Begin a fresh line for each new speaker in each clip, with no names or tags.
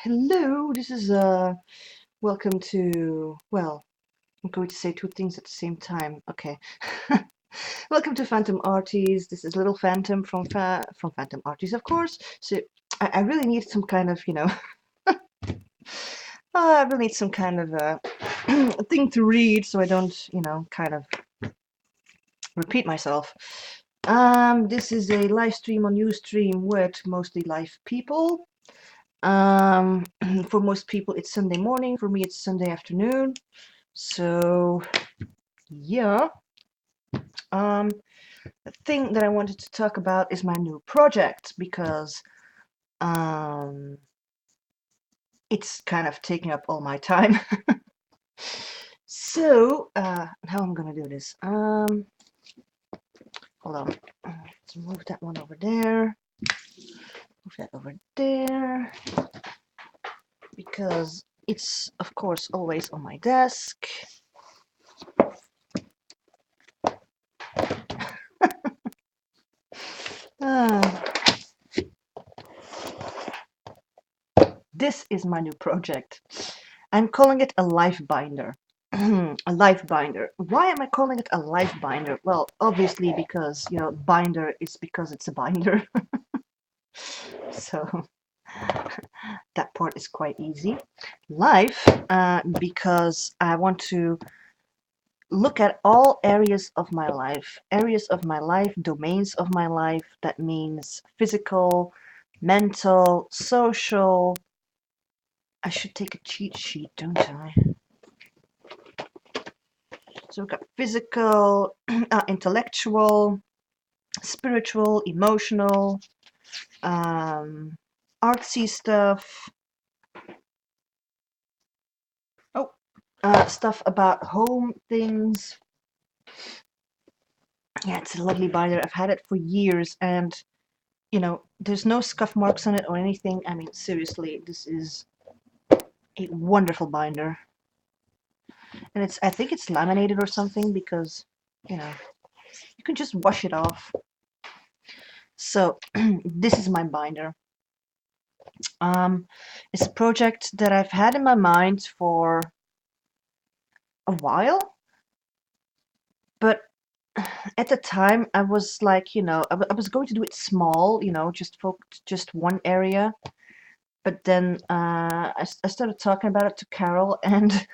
Hello, this is welcome to, well, I'm going to say two things at the same time. Okay. Welcome to Phantom Arties. This is Little Phantom from Phantom Arties, of course. So I really need some kind of, I really need some kind of thing to read so I don't, kind of repeat myself. This is a live stream on Ustream with mostly live people. For most people, it's Sunday morning. For me, it's Sunday afternoon. So, yeah. Um, the thing that I wanted to talk about is my new project because um, it's kind of taking up all my time. So, how I'm gonna do this? Hold on. Let's move that one over there. Move that over there because it's, of course, always on my desk. Uh, this is my new project. I'm calling it a life binder. A life binder. Why am I calling it a life binder? Well, obviously because, binder is because it's a binder. So that part is quite easy. Life, because I want to look at all areas of my life, domains of my life. That means physical, mental, social. I should take a cheat sheet, don't I? So we've got physical, intellectual, spiritual, emotional, artsy stuff. Oh, stuff about home things. Yeah, it's a lovely binder. I've had it for years, and there's no scuff marks on it or anything. I mean, seriously, this is a wonderful binder, and I think it's laminated or something because you can just wash it off. So this is my binder. It's a project that I've had in my mind for a while, but at the time I was like, I was going to do it small, just one area. But then I started talking about it to Carol, and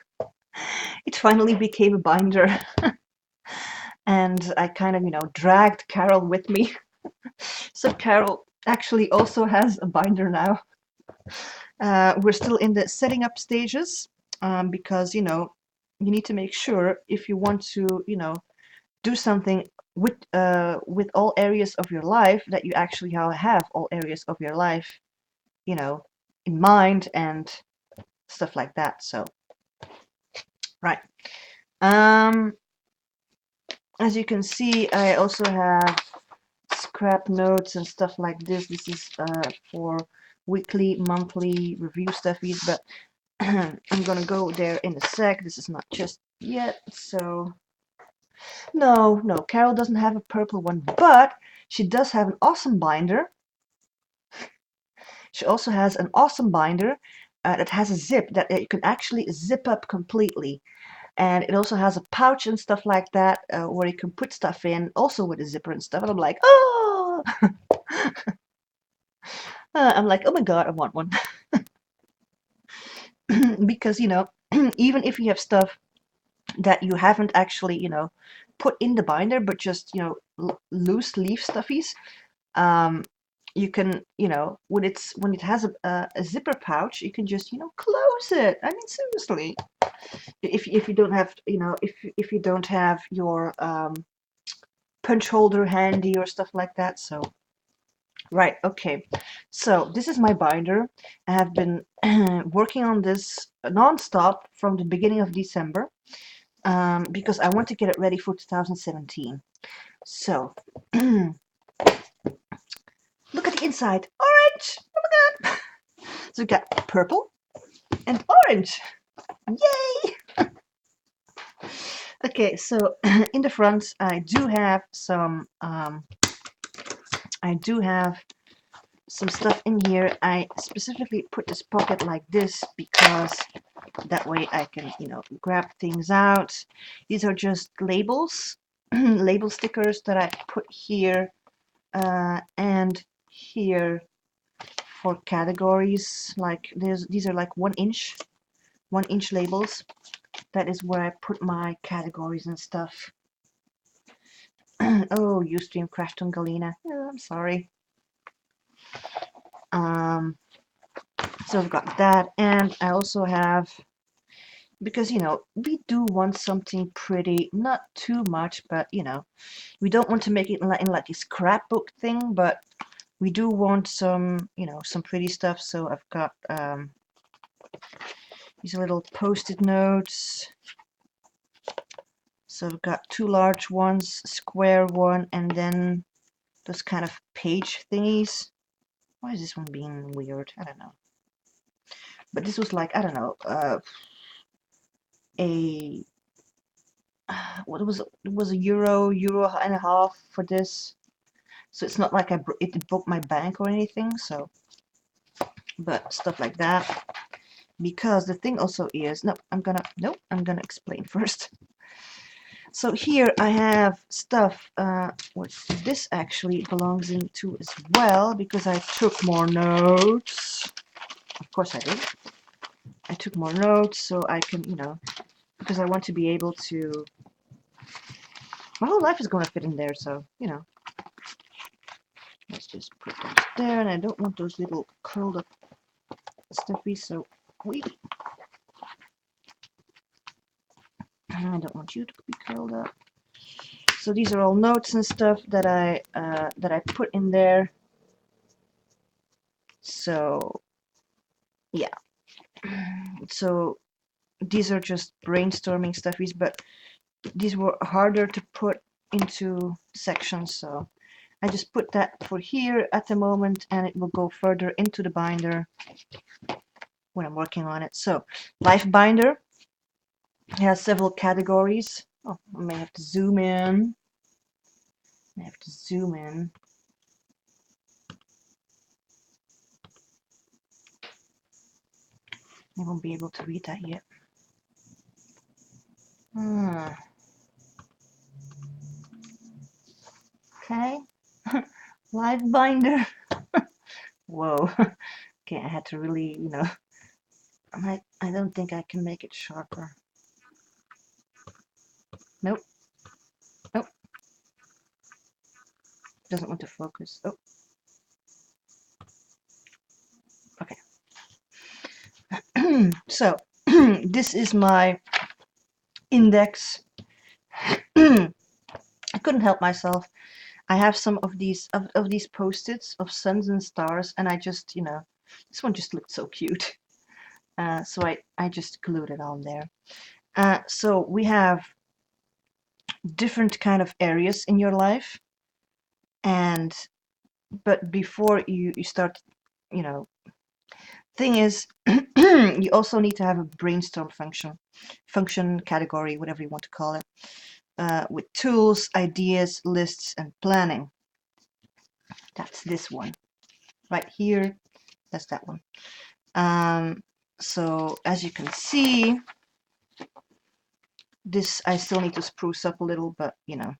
it finally became a binder. And I kind of, dragged Carol with me. So Carol actually also has a binder now. We're still in the setting up stages because, you need to make sure if you want to, do something with all areas of your life that you actually have all areas of your life, in mind and stuff like that. So, right. Um, as you can see, I also have scrap notes and stuff like this. This is for weekly, monthly review stuffies, but I'm gonna go there in a sec. This is not just yet, so no, Carol doesn't have a purple one, but she does have an awesome binder. She also has an awesome binder that has a zip that you can actually zip up completely. And it also has a pouch and stuff like that where you can put stuff in, also with a zipper and stuff. And I'm like, oh! I'm like, oh my God, I want one. Because, even if you have stuff that you haven't actually, put in the binder, but just, loose leaf stuffies, you can, when it has a zipper pouch, you can just, close it. I mean, seriously. If you don't have, if you don't have your punch holder handy or stuff like that. So, right, okay. So this is my binder. I have been working on this non-stop from the beginning of December because I want to get it ready for 2017. So, look at the inside. Orange! Oh my God! So we got purple and orange. Yay! Okay, so in the front, I do have some stuff in here. I specifically put this pocket like this because that way I can, you know, grab things out. These are just labels, label stickers that I put here and here for categories. Like these are like 1-inch labels. That is where I put my categories and stuff. Oh, Ustream crashed on Galena. Oh, I'm sorry. So I've got that, and I also have, because, you know, we do want something pretty, not too much, but, you know, we don't want to make it in like a scrapbook thing, but we do want some, you know, some pretty stuff. So I've got these little post-it notes. So I've got 2 large ones, square one, and then those kind of page thingies. Why is this one being weird? I don't know. But this was like, I don't know, a what was it? It was a euro and a half for this. So it's not like it broke my bank or anything. So, but stuff like that. Because the thing also is, I'm gonna explain first. So here I have stuff what this actually belongs into as well, because I took more notes. Of course I did. I took more notes so I can, you know, because I want to be able to, my whole life is going to fit in there, so, you know. Let's just put those there, and I don't want those little curled up stuffies, so I don't want you to be curled up. So these are all notes and stuff that I put in there. So yeah, so these are just brainstorming stuffies, but these were harder to put into sections, so I just put that for here at the moment, and it will go further into the binder when I'm working on it. So Life Binder has several categories. Oh, I may have to zoom in. I have to zoom in. I won't be able to read that yet. Okay. Life Binder. Whoa. Okay, I had to really, you know, I don't think I can make it sharper. Nope. Nope. Doesn't want to focus. Oh. Okay. So, this is my index. I couldn't help myself. I have some of these post-its of suns and stars, and I just, you know, this one just looked so cute. So I just glued it on there. So we have different kind of areas in your life, and but before you start, you know, thing is, you also need to have a brainstorm function category, whatever you want to call it, with tools, ideas, lists, and planning. That's this one right here. That's that one. So as you can see, this I still need to spruce up a little, but you know,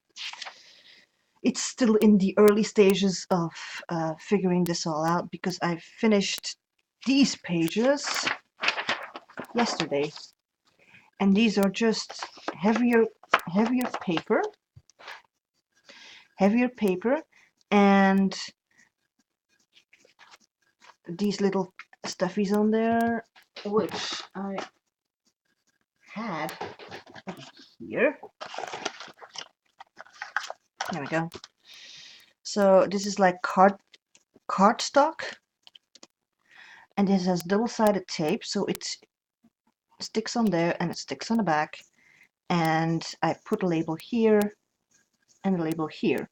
it's still in the early stages of figuring this all out, because I finished these pages yesterday, and these are just heavier paper, and these little stuffies on there, which I had here. There we go. So this is like cardstock, and this has double-sided tape, so it sticks on there and it sticks on the back. And I put a label here and a label here,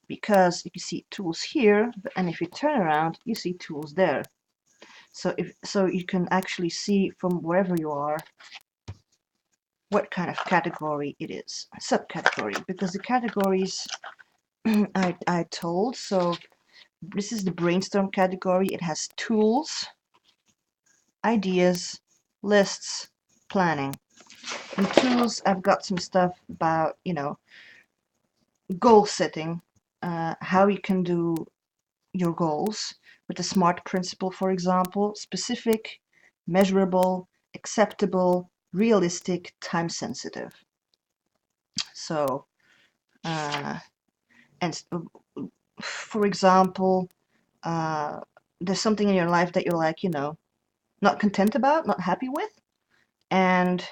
because you can see tools here, and if you turn around, you see tools there. So you can actually see from wherever you are what kind of category it is, subcategory, because the categories I told. So This is the brainstorm category. It has tools, ideas, lists, planning. In tools, I've got some stuff about, goal setting, how you can do your goals with the SMART principle, for example: specific, measurable, acceptable, realistic, time sensitive. So, uh, and for example, there's something in your life that you're like, not content about, not happy with, and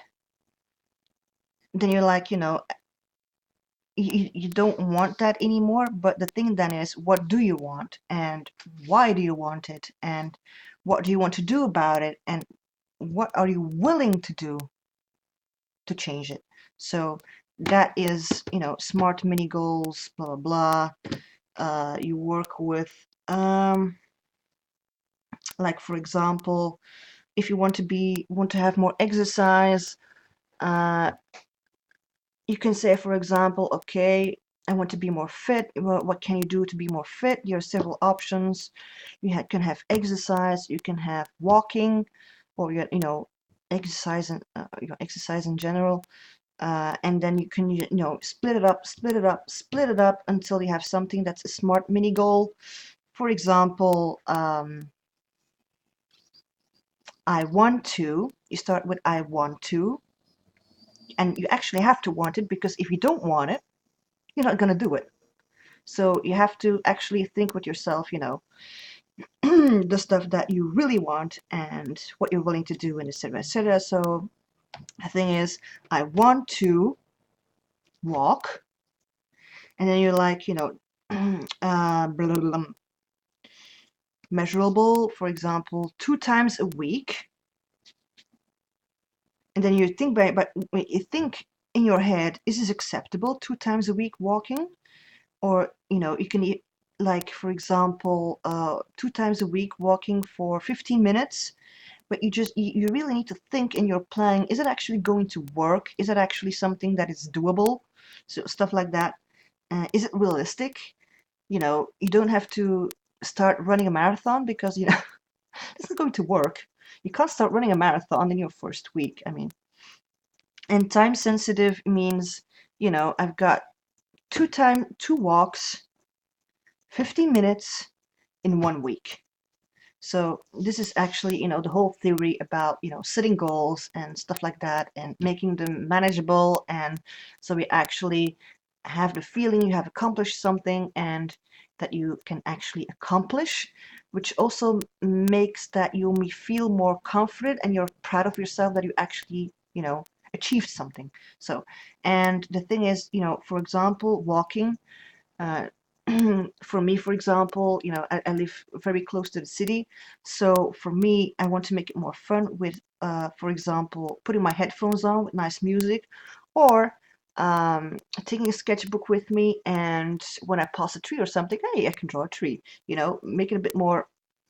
then you're like, you don't want that anymore. But the thing then is, what do you want, and why do you want it, and what do you want to do about it, and what are you willing to do to change it? So that is, SMART mini goals, blah blah blah. You work with, like for example, if you want to have more exercise, uh, you can say, for example, okay, I want to be more fit. Well, what can you do to be more fit? There are several options. Can have exercise, you can have walking, or exercise and exercise in general. And then you can split it up, split it up, split it up until you have something that's a SMART mini goal. For example, I want to. You start with I want to, and you actually have to want it, because if you don't want it, you're not going to do it. So you have to actually think with yourself, the stuff that you really want and what you're willing to do, and etc. etc. So the thing is, I want to walk, and then you're like, blah, blah, blah, measurable, for example, 2 times a week. And then you think but you think in your head, is this acceptable, 2 times a week walking? Or you can like, for example, 2 times a week walking for 15 minutes. But you really need to think in your planning, is it actually going to work? Is it actually something that is doable? So stuff like that. Is it realistic? You don't have to start running a marathon, because this is going to work. You can't start running a marathon in your first week. I mean, and time sensitive means, I've got two walks, 15 minutes in 1 week. So this is actually, the whole theory about, setting goals and stuff like that, and making them manageable. And so we actually have the feeling you have accomplished something, and that you can actually accomplish, which also makes that you may feel more confident, and you're proud of yourself that you actually, achieved something. So, and the thing is, for example, walking, uh, for me, for example, I live very close to the city. So for me, I want to make it more fun with, for example, putting my headphones on with nice music, or taking a sketchbook with me, and when I pass a tree or something, hey, I can draw a tree. Make it a bit more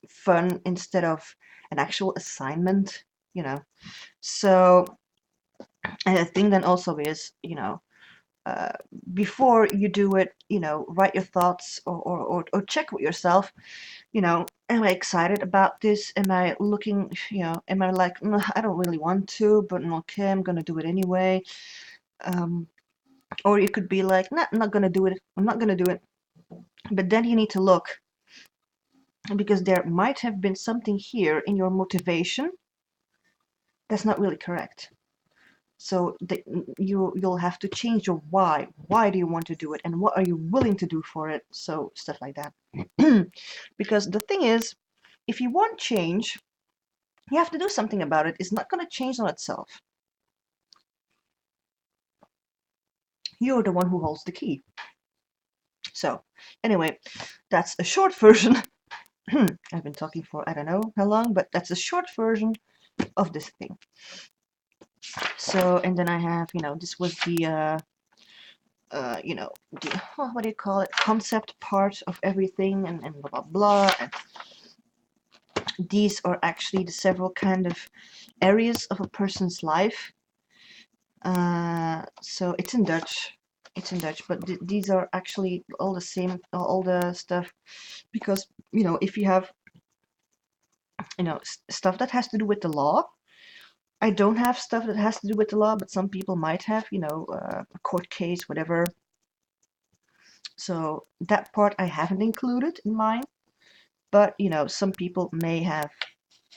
fun instead of an actual assignment. So, and the thing then also is, uh, before you do it, write your thoughts, or check with yourself, am I excited about this? Am I looking, am I like, I don't really want to, but okay, I'm gonna do it anyway. Um, or you could be like, nah, I'm not gonna do it. I'm not gonna do it. But then you need to look, because there might have been something here in your motivation that's not really correct. So you'll have to change your why. Why do you want to do it, and what are you willing to do for it? So stuff like that. Because the thing is, if you want change, you have to do something about it. It's not going to change on itself. You're the one who holds the key. So anyway, that's a short version. I've been talking for I don't know how long, but that's a short version of this thing. So, and then I have, this was the the, what do you call it, concept part of everything, and blah blah blah. And these are actually the several kind of areas of a person's life. So it's in Dutch. It's in Dutch, but these are actually all the same, all the stuff, because if you have stuff that has to do with the law. I don't have stuff that has to do with the law, but some people might have, a court case, whatever. So that part I haven't included in mine, but some people may have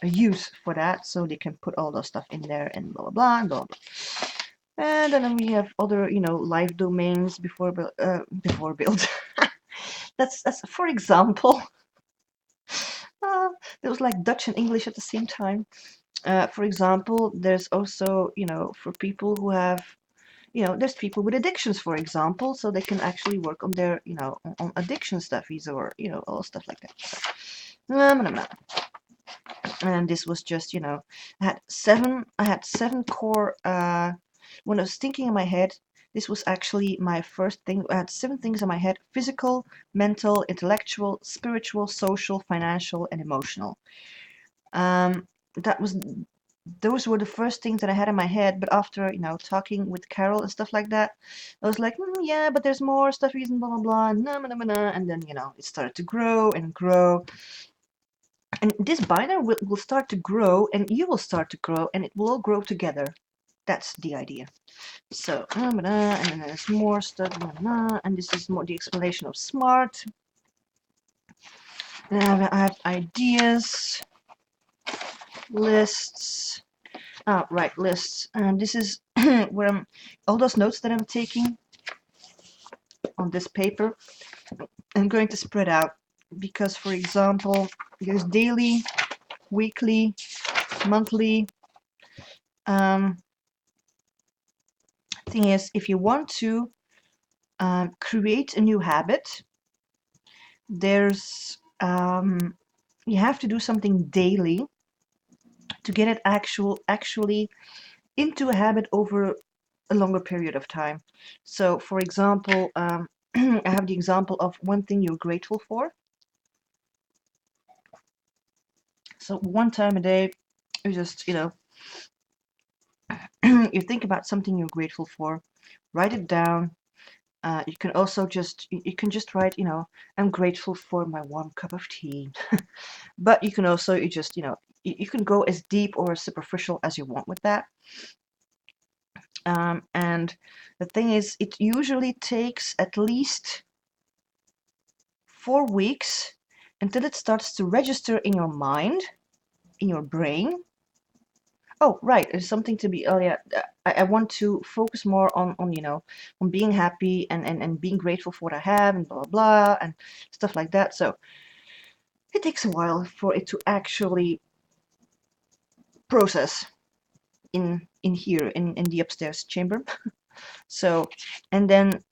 a use for that, so they can put all those stuff in there and blah blah blah and blah blah. And then we have other, live domains before build. That's for example. It was like Dutch and English at the same time. For example, there's also, for people who have, there's people with addictions, for example, so they can actually work on their, on addiction stuffies or, all stuff like that. So, and this was just, I had seven core, when I was thinking in my head, this was actually my first thing. I had 7 things in my head: physical, mental, intellectual, spiritual, social, financial, and emotional. That was those were the first things that I had in my head, but after talking with Carol and stuff like that, I was like, yeah, but there's more stuff, and blah blah blah, and and then it started to grow and grow, and this binder will start to grow, and you will start to grow, and it will all grow together. That's the idea. So and then there's more stuff, and this is more the explanation of SMART. And I have ideas, lists. Right, lists. And this is where all those notes that I'm taking on this paper, I'm going to spread out, because, for example, there's daily, weekly, monthly. Thing is, if you want to create a new habit, there's you have to do something daily to get it actually into a habit over a longer period of time. So, for example, I have the example of one thing you're grateful for. So one time a day, you just, you think about something you're grateful for, write it down. You can also you can just write, I'm grateful for my warm cup of tea. But you can also, you can go as deep or as superficial as you want with that. And the thing is, it usually takes at least 4 weeks until it starts to register in your mind, in your brain. Oh, right. There's something to be. Oh, yeah. I want to focus more on on being happy and being grateful for what I have and blah blah blah and stuff like that. So it takes a while for it to actually process in here in the upstairs chamber. So, and then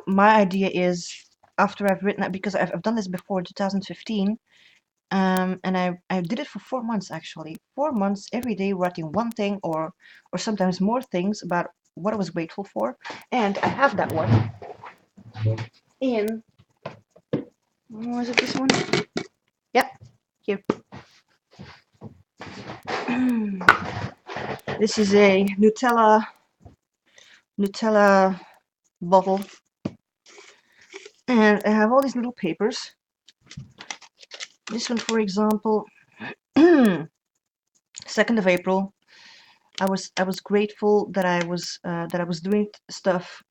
my idea is, after I've written that, because I've done this before in 2015. And I did it for 4 months, actually. 4 months every day, writing one thing or sometimes more things about what I was grateful for. And I have that one in, was it this one? Yep, here. This is a Nutella bottle. And I have all these little papers. This one, for example, 2nd of April. I was grateful that I was doing stuff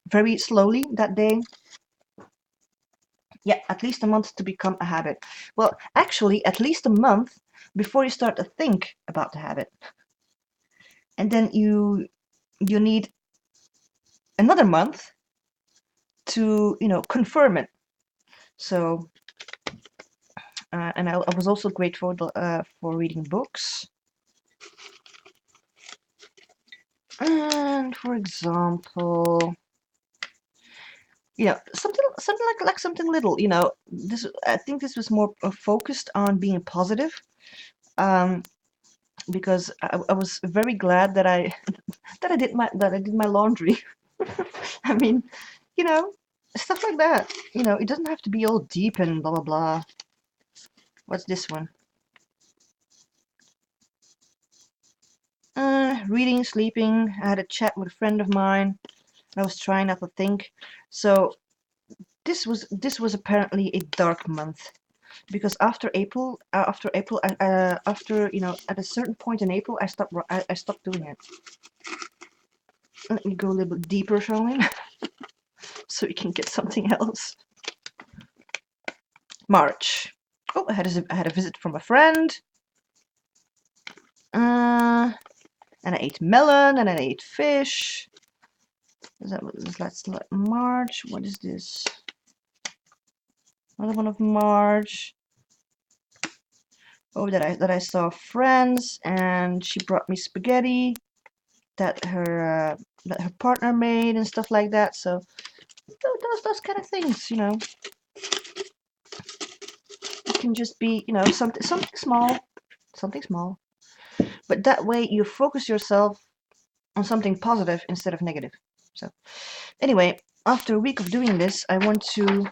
very slowly that day. Yeah, at least a month to become a habit. Well, actually, at least a month before you start to think about the habit. And then you need another month to, confirm it. So, and I was also grateful for reading books. And for example, something like something little. This, I think this was more focused on being positive. Because I was very glad that I that I did my laundry. I mean, stuff like that. It doesn't have to be all deep and blah blah blah. What's this one? reading, sleeping. I had a chat with a friend of mine. I was trying not to think. So this was apparently a dark month, because after April, after at a certain point in April, I stopped doing it. Let me go a little bit deeper, shall we? So we can get something else. March. Oh, I had a visit from a friend. And I ate melon, and I ate fish. That's like March. What is this? Another one of March. Oh, that I saw friends, and she brought me spaghetti that her partner made and stuff like that. So those kind of things, it can just be something small, but that way you focus yourself on something positive instead of negative. So anyway, after a week of doing this, I want to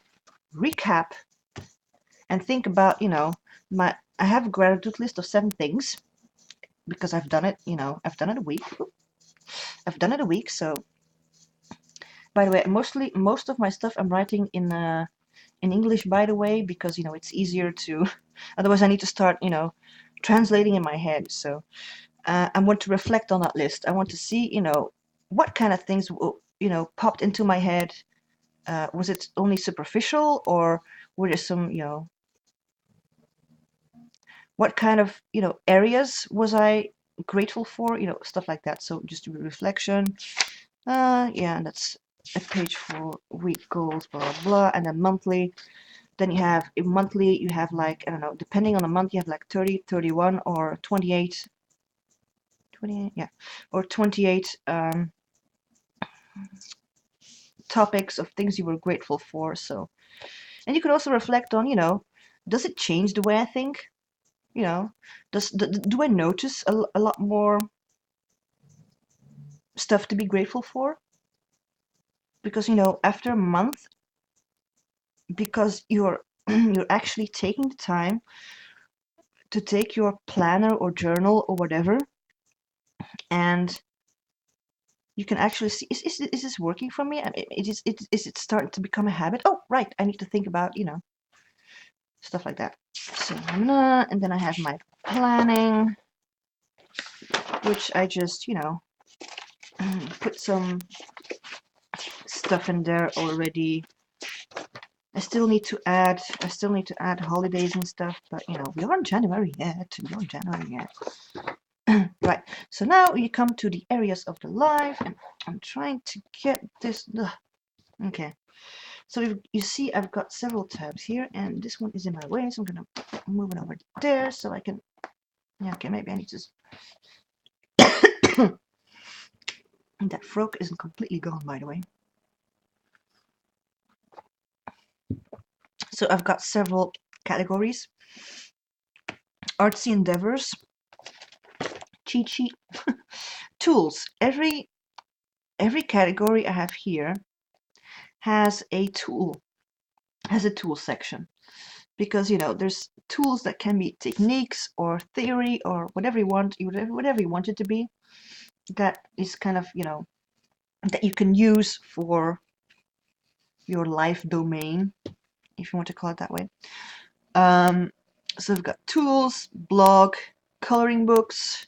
recap and think about I have a gratitude list of 7 things, because I've done it. I've done it a week. I've done it a week. So by the way, most of my stuff I'm writing in English, by the way, because it's easier to. Otherwise, I need to start translating in my head. So I want to reflect on that list. I want to see what kind of things popped into my head. Was it only superficial, or were there some what kind of areas was I grateful for? Stuff like that. So just a reflection. Yeah, and that's a page for week goals, blah blah blah, and then monthly. Then you have monthly, you have like, I don't know, depending on the month, you have like 30, 31, or 28, 28, yeah, or 28 topics of things you were grateful for. So, and you could also reflect on, does it change the way I think? Do I notice a lot more stuff to be grateful for? Because, after a month, because you're you're actually taking the time to take your planner or journal or whatever, and you can actually see, is this working for me? I mean, is it starting to become a habit? Oh, right, I need to think about, stuff like that. So, and then I have my planning, which I just, put some stuff in there already. I still need to add holidays and stuff, but we aren't January yet. Right, so now you come to the areas of the life, and I'm trying to get this. Okay, so you see I've got several tabs here, and this one is in my way, so I'm gonna move it over there so I can. Yeah, okay, maybe I need to. That frog isn't completely gone, by the way. So I've got several categories: artsy endeavors, cheat sheet, tools. Every category I have here has a tool section, because there's tools that can be techniques or theory or whatever you want it to be, that is kind of that you can use for your life domain, if you want to call it that way. So we've got tools, blog, coloring books,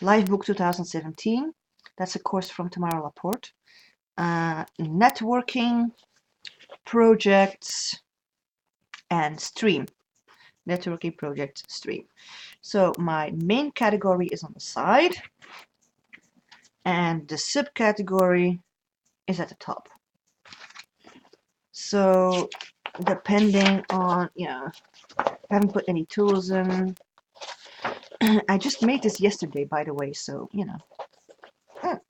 Livebook 2017. That's a course from Tamara Laporte. Networking, projects, and stream. Networking, project, stream. So my main category is on the side, and the subcategory is at the top. So depending on, I haven't put any tools in. I just made this yesterday, by the way, so it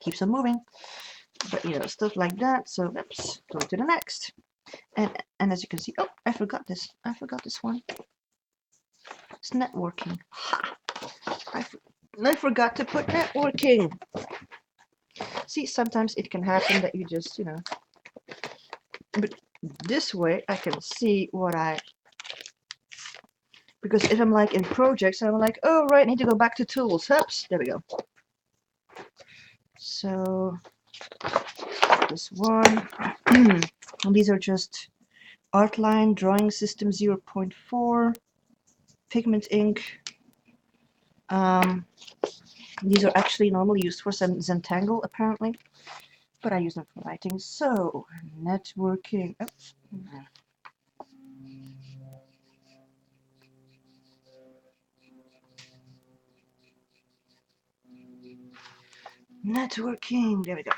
keeps on moving. But stuff like that. So let's go to the next. And as you can see, oh, I forgot this one. It's networking. Ha! I forgot to put networking. See, sometimes it can happen that you just, but this way I can see what I Because if I'm like in projects, I'm like, oh right, I need to go back to tools. Oops, there we go. So this one, and these are just Artline Drawing System 0.4 pigment ink. These are actually normally used for some Zentangle apparently, but I use them for writing. So networking. Oops. Networking. There we go.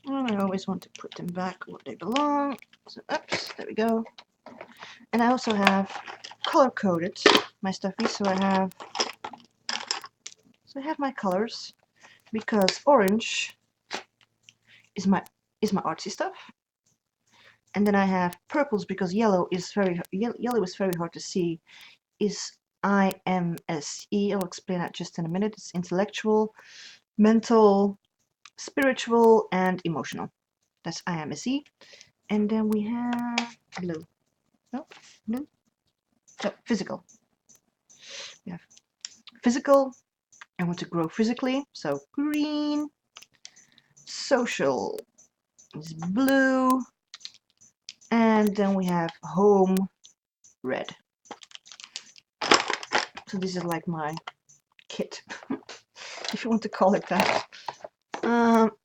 And I always want to put them back where they belong. So, oops, there we go. And I also have color-coded my stuffies, so I have my colors because orange is my artsy stuff, and then I have purples because yellow is very hard to see. Is IMSE. I'll explain that just in a minute. It's intellectual, mental, spiritual, and emotional. That's IMSE. And then we have blue. No, blue. So physical. We have physical. I want to grow physically, so green. Social is blue. And then we have home, red. So this is like my kit, if you want to call it that.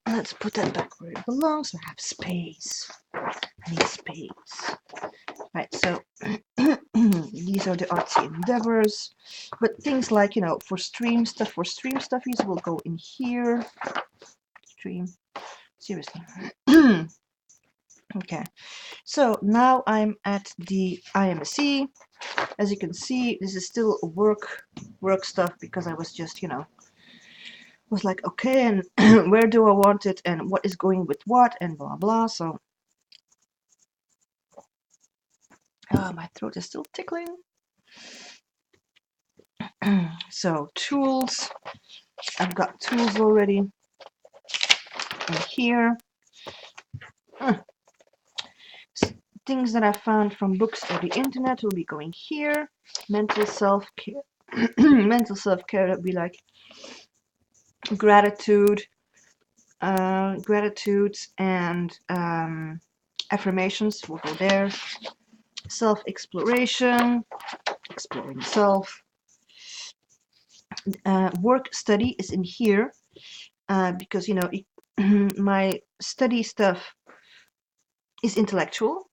Let's put that back where it belongs. So I have space. I need space. Right, so these are the artsy endeavors. But things like, you know, for stream stuffies will go in here. Stream. Seriously. Okay. So now I'm at the IMSE. As you can see, this is still work stuff because I was just, you know, was like, okay, and where do I want it and what is going with what and blah blah. So my throat is still tickling. So tools, I've got tools already in here. Things that I found from books or the internet will be going here. Mental self-care. Mental self-care, that would be like gratitudes and affirmations will go there. Self-exploration, exploring self. Work study is in here because, you know, my study stuff is intellectual.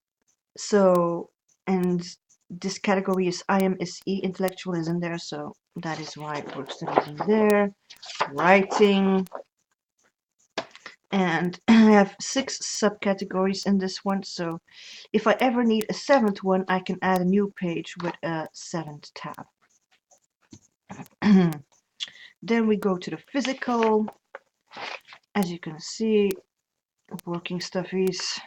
So, and this category is IMSE, intellectual is in there, so that is why work study is in there. Writing. And I have 6 subcategories in this one, so if I ever need a 7th one, I can add a new page with a 7th tab. Then we go to the physical. As you can see, working stuffies.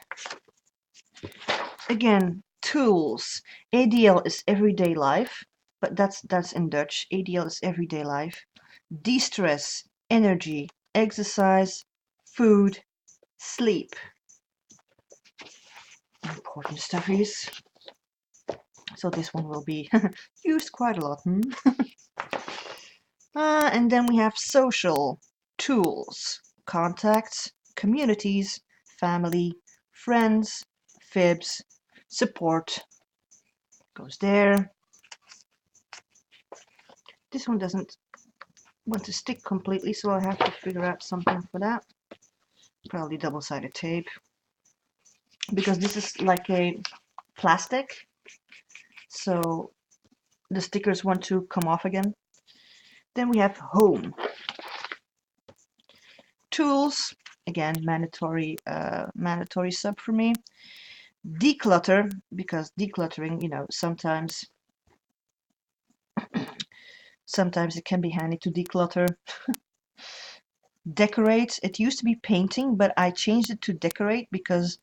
Again, tools. ADL is everyday life, but that's in Dutch. ADL is everyday life. De-stress, energy, exercise, food, sleep. Important stuffies. So this one will be used quite a lot. And then we have social, tools, contacts, communities, family, friends, fibs, support. Goes there. This one doesn't want to stick completely, so I'll have to figure out something for that. Probably double-sided tape. Because this is like a plastic, so the stickers want to come off again. Then we have home. Tools, again, mandatory sub for me. Declutter, because decluttering, you know, sometimes it can be handy to declutter. Decorate, it used to be painting, but I changed it to decorate because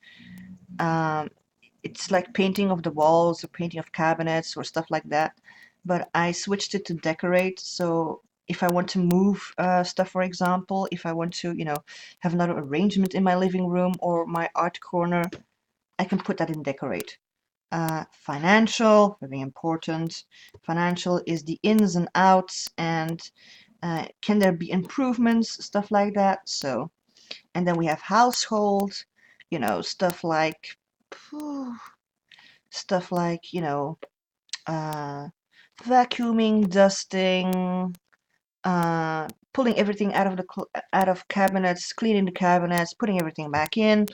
it's like painting of the walls or painting of cabinets or stuff like that. But I switched it to decorate, so if I want to move stuff, for example, if I want to, you know, have another arrangement in my living room or my art corner, I can put that in decorate. Financial, very important. Financial is the ins and outs, and can there be improvements, stuff like that. So, and then we have household, you know, stuff like, you know, vacuuming, dusting, pulling everything out of cabinets, cleaning the cabinets, putting everything back in.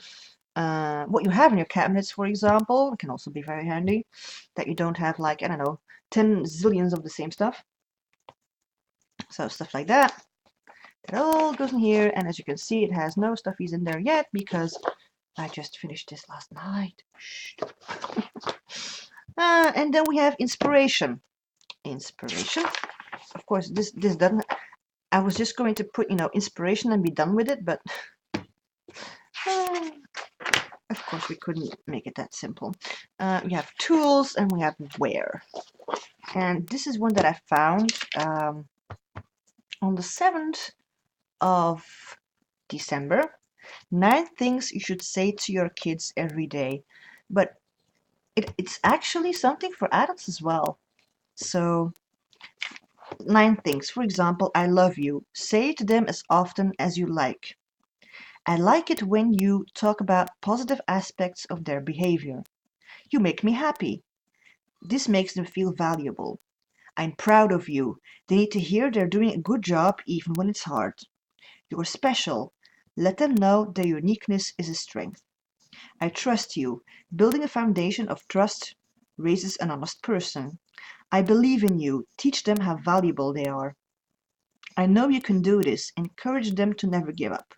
What you have in your cabinets, for example, can also be very handy. That you don't have, like, I don't know, 10 zillions of the same stuff. So stuff like that. It all goes in here, and as you can see, it has no stuffies in there yet because I just finished this last night. And then we have inspiration. Inspiration. Of course, this doesn't. I was just going to put, you know, inspiration and be done with it, but of course we couldn't make it that simple. We have tools and we have wear. And this is one that I found on the 7th of December. 9 things you should say to your kids every day. But it's actually something for adults as well. So 9 things. For example, I love you. Say it to them as often as you like. I like it when you talk about positive aspects of their behavior. You make me happy. This makes them feel valuable. I'm proud of you. They need to hear they're doing a good job even when it's hard. You're special. Let them know their uniqueness is a strength. I trust you. Building a foundation of trust raises an honest person. I believe in you. Teach them how valuable they are. I know you can do this. Encourage them to never give up.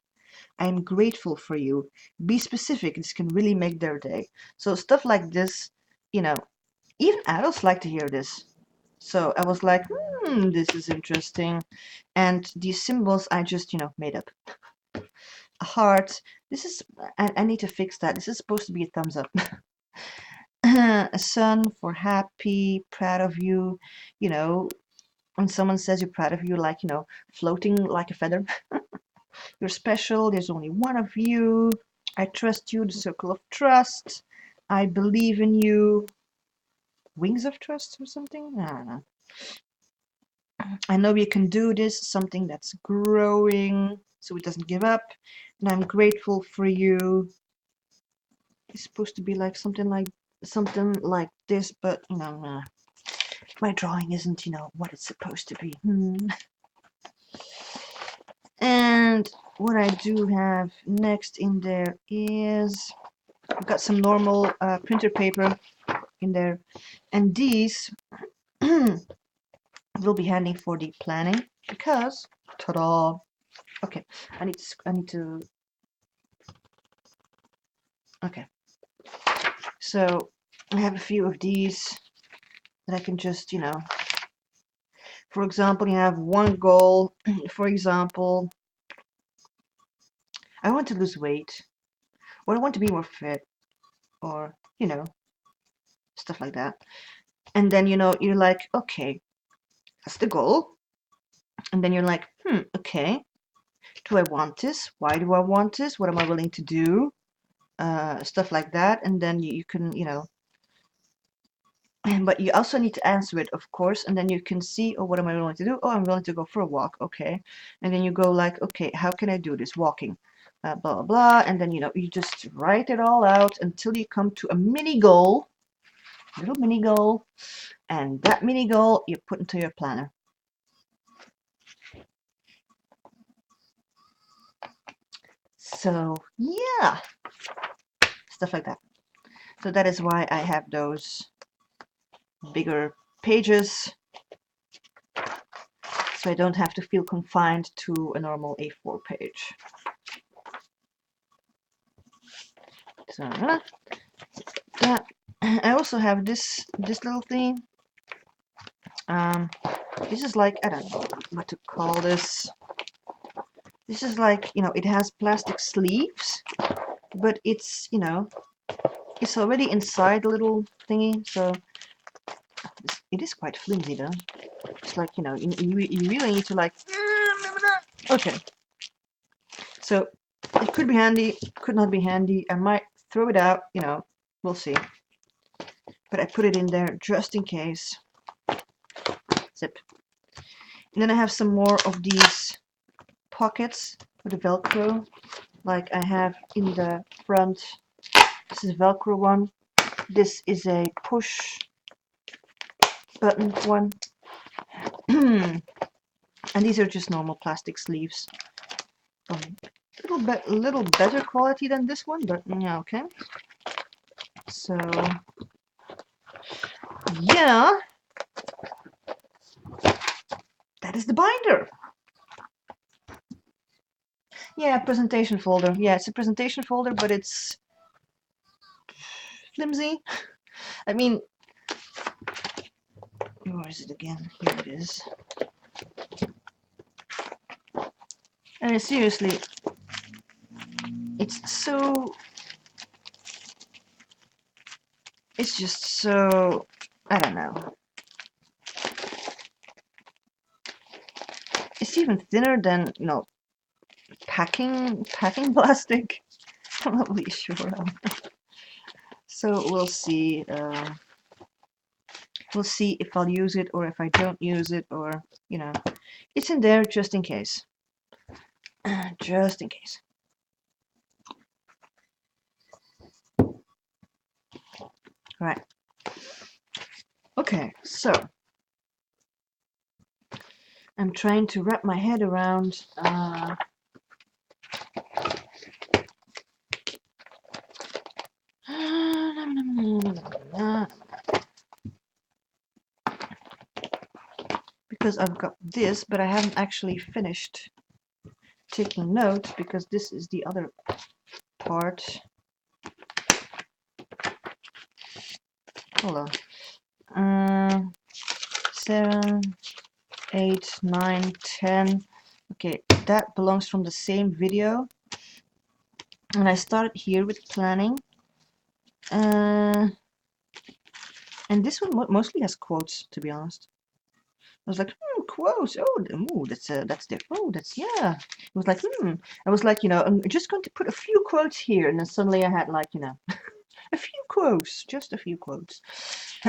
I am grateful for you. Be specific. This can really make their day. So stuff like this, you know, even adults like to hear this. So I was like, this is interesting. And these symbols I just, you know, made up. A heart. This is, I need to fix that. This is supposed to be a thumbs up. A sun for happy, proud of you. You know, when someone says you're proud of you, like, you know, floating like a feather. You're special. There's only one of you. I trust you. The circle of trust. I believe in you. Wings of trust or something? I don't know. I know you can do this. Something that's growing so it doesn't give up. And I'm grateful for you. It's supposed to be like something like this, but you know, my drawing isn't, you know, what it's supposed to be. And what I do have next in there is I've got some normal printer paper in there, and these will be handy for the planning because, ta-da! Okay, I need to. Okay, so I have a few of these that I can just, you know. For example, you have one goal. For example, I want to lose weight, or I want to be more fit, or, you know, stuff like that. And then, you know, you're like, okay, that's the goal. And then you're like, okay, do I want this? Why do I want this? What am I willing to do? Stuff like that. And then you can, you know, but you also need to answer it, of course. And then you can see, oh, what am I willing to do? Oh, I'm willing to go for a walk. Okay. And then you go like, okay, how can I do this? Walking. Blah, blah, blah. And then, you know, you just write it all out until you come to a mini goal, little mini goal. And that mini goal you put into your planner. So, yeah, stuff like that. So that is why I have those bigger pages, so I don't have to feel confined to a normal A4 page. So that I also have this little thing. This is like, I don't know what to call this. This is like, you know, it has plastic sleeves, but it's, you know, it's already inside the little thingy, so it is quite flimsy though. It's like, you know, you really need to like, okay. So it could be handy, could not be handy. I might throw it out, you know, we'll see. But I put it in there just in case. Zip. And then I have some more of these pockets with the Velcro, like I have in the front. This is a Velcro one. This is a push button one. And these are just normal plastic sleeves. A little better quality than this one, but yeah, okay. So yeah, that is the binder. Yeah, presentation folder. Yeah, it's a presentation folder, but it's flimsy. I mean, where is it again? Here it is. I mean, seriously, it's just so, I don't know. It's even thinner than, you know, packing plastic. I'm not really sure. So we'll see. We'll see if I'll use it or if I don't use it, or, you know, it's in there just in case. Just in case. Right. Okay, so I'm trying to wrap my head around because I've got this, but I haven't actually finished taking notes because this is the other part. Hold on. 7, 8, 9, 10. Okay, that belongs from the same video. And I started here with planning. And this one mostly has quotes, to be honest. I was like, quotes. Oh, that's different. Oh, that's, yeah. It was like, I was like, you know, I'm just going to put a few quotes here, and then suddenly I had like, you know, a few quotes, just a few quotes.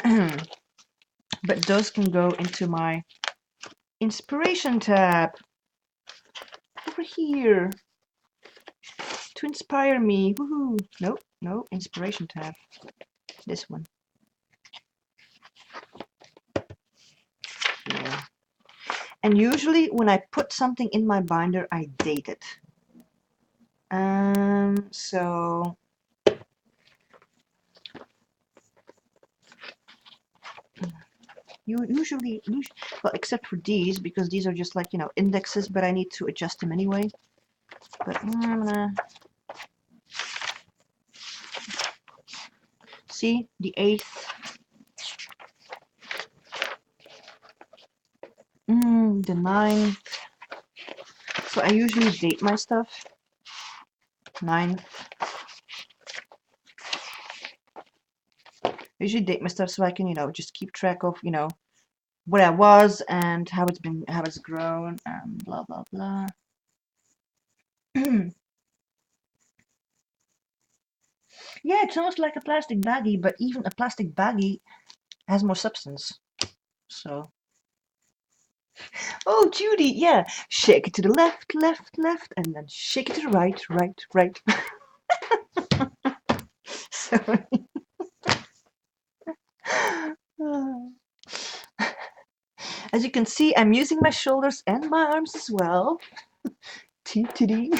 But those can go into my inspiration tab over here to inspire me. Woohoo! Nope, no inspiration tab. This one. Yeah. And usually when I put something in my binder, I date it. So usually, well, except for these, because these are just like, you know, indexes, but I need to adjust them anyway. But I'm gonna see the 8th. The 9th. So I usually date my stuff. 9th. I usually date my stuff so I can, you know, just keep track of, you know, where I was and how it's grown, and blah blah blah. Yeah, it's almost like a plastic baggie, but even a plastic baggie has more substance. So, oh, Judy, yeah, shake it to the left, left, left, and then shake it to the right, right, right. Sorry. As you can see, I'm using my shoulders and my arms as well. Titty.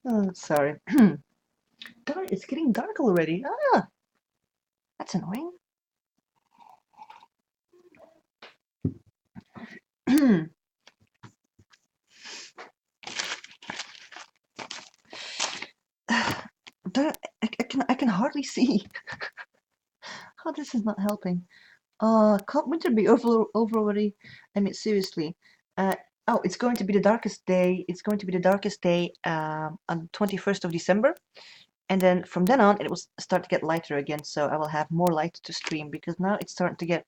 Oh, sorry. Dark, it's getting dark already. Ah, that's annoying. I can hardly see. Oh, this is not helping. Can't winter be over already? I mean, seriously. Oh, it's going to be the darkest day. It's going to be the darkest day on 21st of December. And then from then on, it will start to get lighter again. So I will have more light to stream because now it's starting to get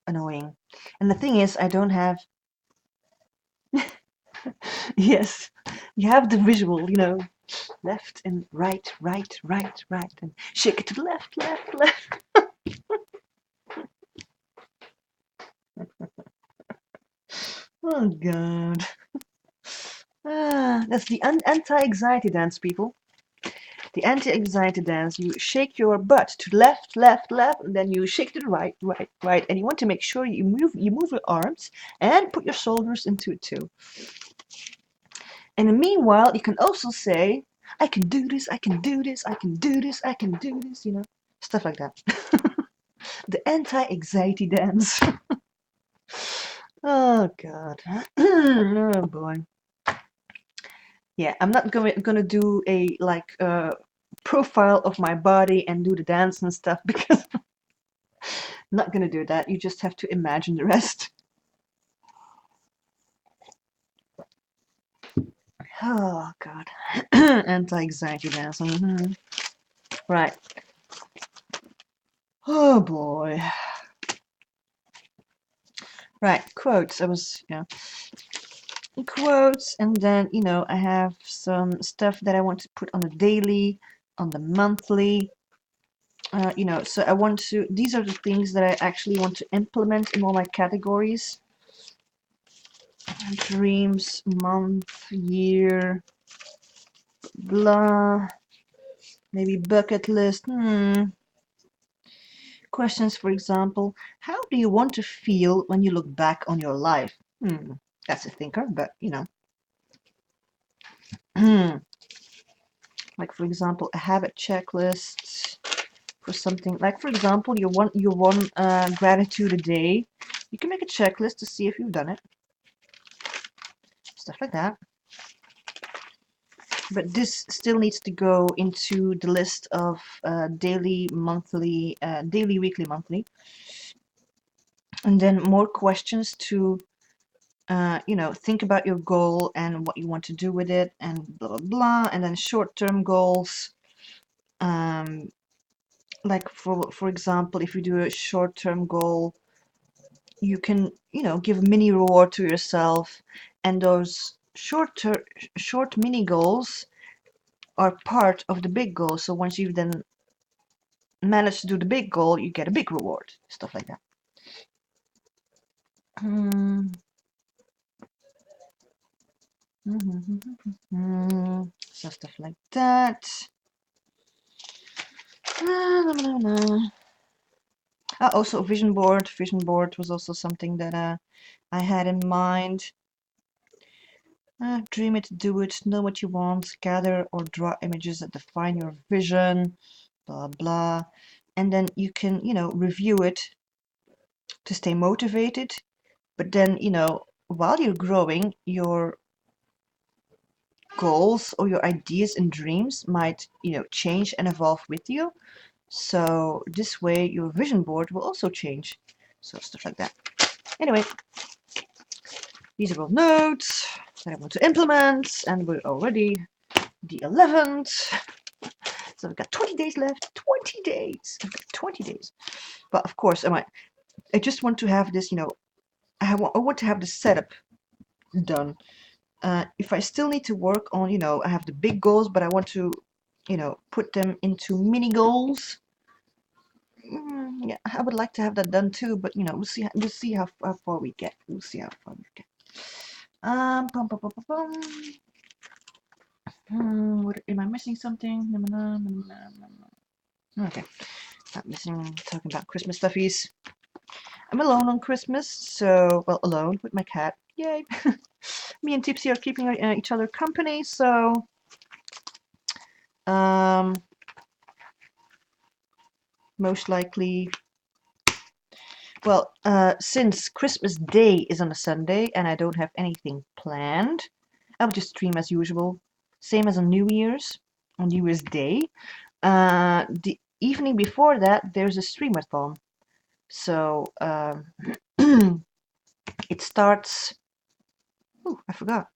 annoying. And the thing is, I don't have. Yes, you have the visual, left and right, right, right, right, and shake it to the left, left, left. Oh God. That's the anti-anxiety dance, people. The anti-anxiety dance. You shake your butt to the left, left, left, and then you shake to the right, right, right. And you want to make sure you move your arms and put your shoulders into it too. And meanwhile, you can also say, I can do this, I can do this, I can do this, I can do this, stuff like that. The anti-anxiety dance. Oh God. Oh boy. Yeah, I'm not gonna do a profile of my body and do the dance and stuff because I'm not gonna do that. You just have to imagine the rest. Oh God. Anti-anxiety dance. Right. Oh boy. Right, quotes. Quotes, and then I have some stuff that I want to put on the daily, on the monthly. So I want to. These are the things that I actually want to implement in all my categories. Dreams, month, year, blah. Maybe bucket list. Questions, for example, how do you want to feel when you look back on your life? That's a thinker, but like for example, a habit checklist for something. Like for example, your one gratitude a day. You can make a checklist to see if you've done it. Stuff like that. But this still needs to go into the list of daily, monthly, daily, weekly, monthly. And then more questions to think about your goal and what you want to do with it and blah, blah, blah. And then short-term goals. Like for example, if you do a short-term goal, you can, give a mini reward to yourself. And those short mini goals are part of the big goal. So once you've then managed to do the big goal, you get a big reward. Stuff like that. So stuff like that. Also vision board. Vision board was also something that I had in mind. Dream it, do it, know what you want, gather or draw images that define your vision, blah blah. And then you can, review it to stay motivated. But then, while you're growing, your goals or your ideas and dreams might, change and evolve with you. So this way your vision board will also change. So stuff like that. Anyway, these are all notes that I want to implement, and we're already the 11th. So I've got 20 days left. 20 days. I've got 20 days. But of course, I just want to have this, I want to have the setup done. If I still need to work on, I have the big goals, but I want to, put them into mini goals. Yeah, I would like to have that done too, but we'll see how far we get. We'll see how far we get. Pum, pum, pum, pum, pum. What, am I missing something? Okay, not missing. Talking about Christmas stuffies. I'm alone on Christmas, so well, alone with my cat. Yay! Me and Tipsy are keeping each other company, so most likely. Well, since Christmas Day is on a Sunday and I don't have anything planned, I'll just stream as usual. Same as on New Year's Day. The evening before that, there's a streamathon. So it starts. Oh, I forgot.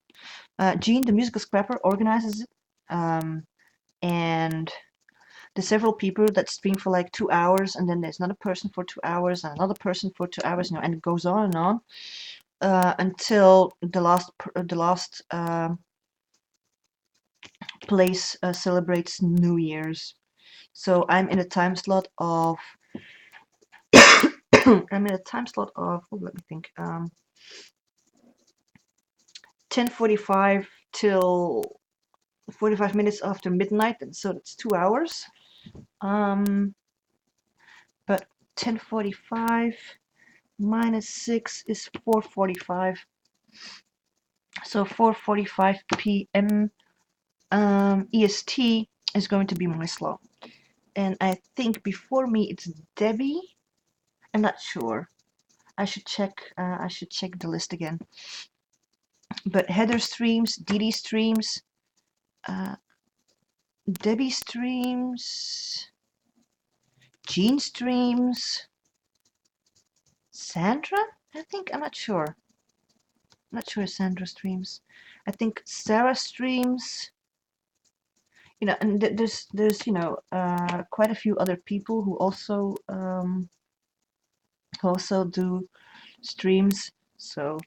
Jean, the musical scrapper, organizes it, and there's several people that stream for like 2 hours, and then there's another person for 2 hours, and another person for 2 hours, you know, and it goes on and on until the last place celebrates New Year's. So I'm in a time slot of I'm in a time slot of, oh, let me think, 10:45 till 45 minutes after midnight, and so that's 2 hours. But 10:45 minus 6 is 4:45. So 4:45 p.m. EST is going to be my slot. And I think before me it's Debbie. I'm not sure. I should check. I should check the list again. But Heather streams, Dee streams, Debbie streams, Jean streams, Sandra. I think I'm not sure. I'm not sure if Sandra streams. I think Sarah streams. You know, and there's you know quite a few other people who also do streams. So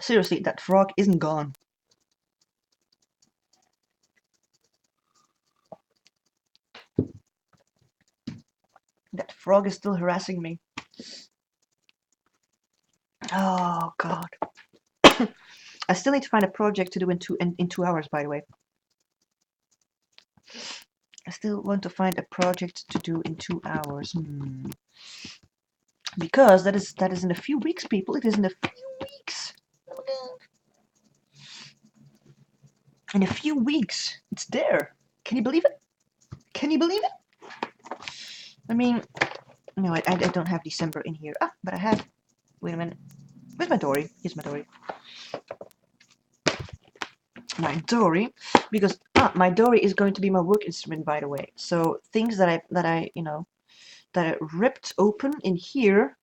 seriously, that frog isn't gone. That frog is still harassing me. Oh God. I still need to find a project to do in 2 hours, by the way. I still want to find a project to do in 2 hours. Because that is in a few weeks, people. It is in a few weeks. In a few weeks. It's there. Can you believe it? Can you believe it? I mean, no, I don't have December in here. Ah, but I have. Wait a minute. Where's my Dory? Here's my Dory. My Dory, because my Dory is going to be my work instrument, by the way. So things that I you know that I ripped open in here,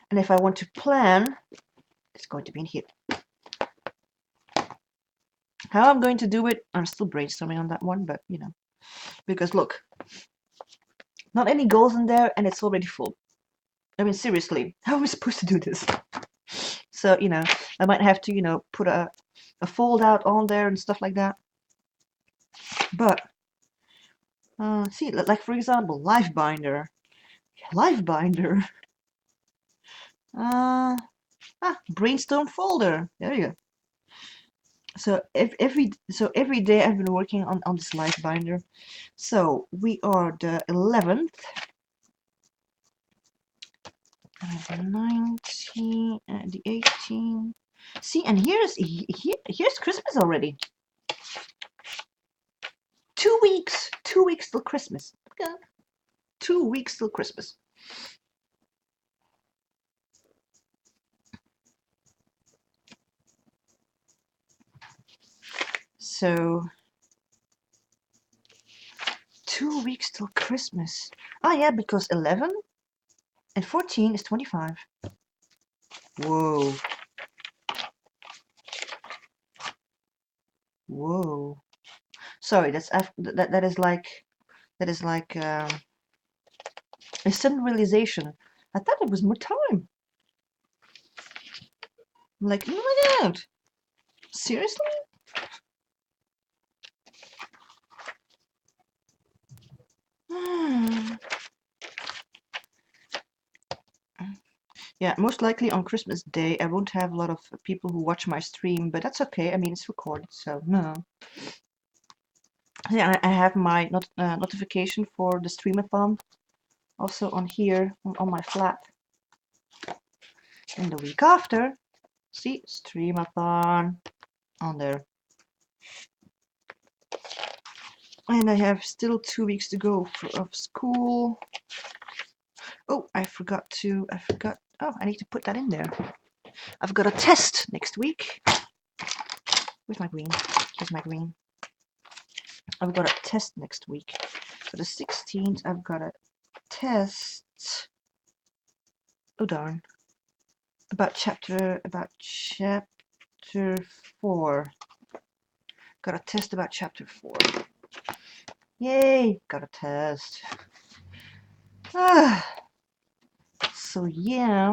and if I want to plan, it's going to be in here. How I'm going to do it, I'm still brainstorming on that one, but you know, because look, not any goals in there, and it's already full. I mean, seriously, how am I supposed to do this? So you know, I might have to, you know, put a fold out on there and stuff like that. But see, like for example, Livebinder. Livebinder. Brainstorm folder. There you go. So every day I've been working on this Livebinder. So we are the 11th, the 19th, the 18th. See, and here's Christmas already. 2 weeks. 2 weeks till Christmas. Yeah. 2 weeks till Christmas. So 2 weeks till Christmas. Ah, yeah, because 11 and 14 is 25. Whoa. Whoa. Sorry, that is like a sudden realization. I thought it was more time. I'm like, oh my God, seriously? Yeah, most likely on Christmas Day I won't have a lot of people who watch my stream, but that's okay. I mean, it's recorded, so no. Yeah, I have my notification for the streamathon also on here on my flat. And the week after, see, streamathon on there. And I have still 2 weeks to go of school. Oh, I forgot. Oh, I need to put that in there. I've got a test next week. Where's my green? Here's my green. I've got a test next week. So the 16th, I've got a test. Oh darn. About chapter 4. Because got a test about chapter 4. Yay, got a test. So yeah,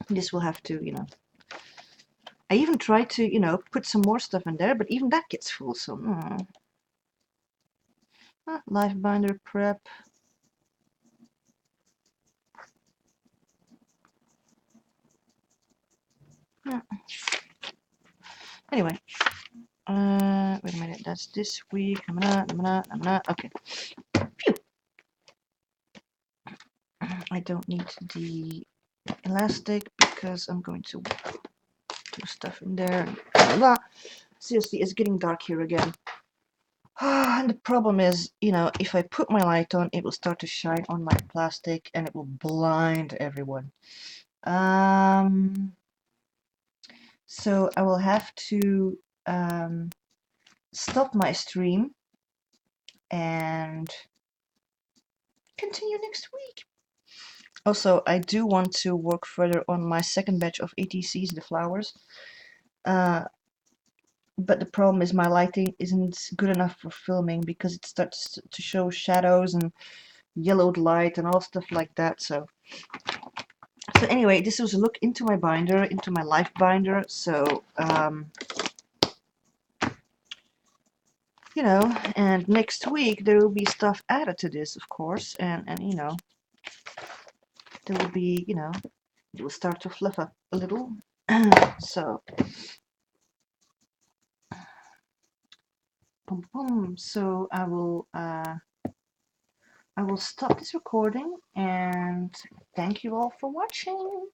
this will have to, I even tried to, put some more stuff in there, but even that gets full, so life binder prep. Anyway, wait a minute, that's this week. I'm not. Okay. Phew. I don't need the elastic because I'm going to do stuff in there. Blah, blah, blah. Seriously, it's getting dark here again. And the problem is, if I put my light on, it will start to shine on my plastic and it will blind everyone. So I will have to stop my stream and continue next week. Also, I do want to work further on my second batch of ATCs, the flowers. But the problem is my lighting isn't good enough for filming because it starts to show shadows and yellowed light and all stuff like that. So anyway, this was a look into my binder, into my life binder. So and next week there will be stuff added to this, of course, and there will be it will start to fluff up a little. So boom, boom. So I will stop this recording and thank you all for watching.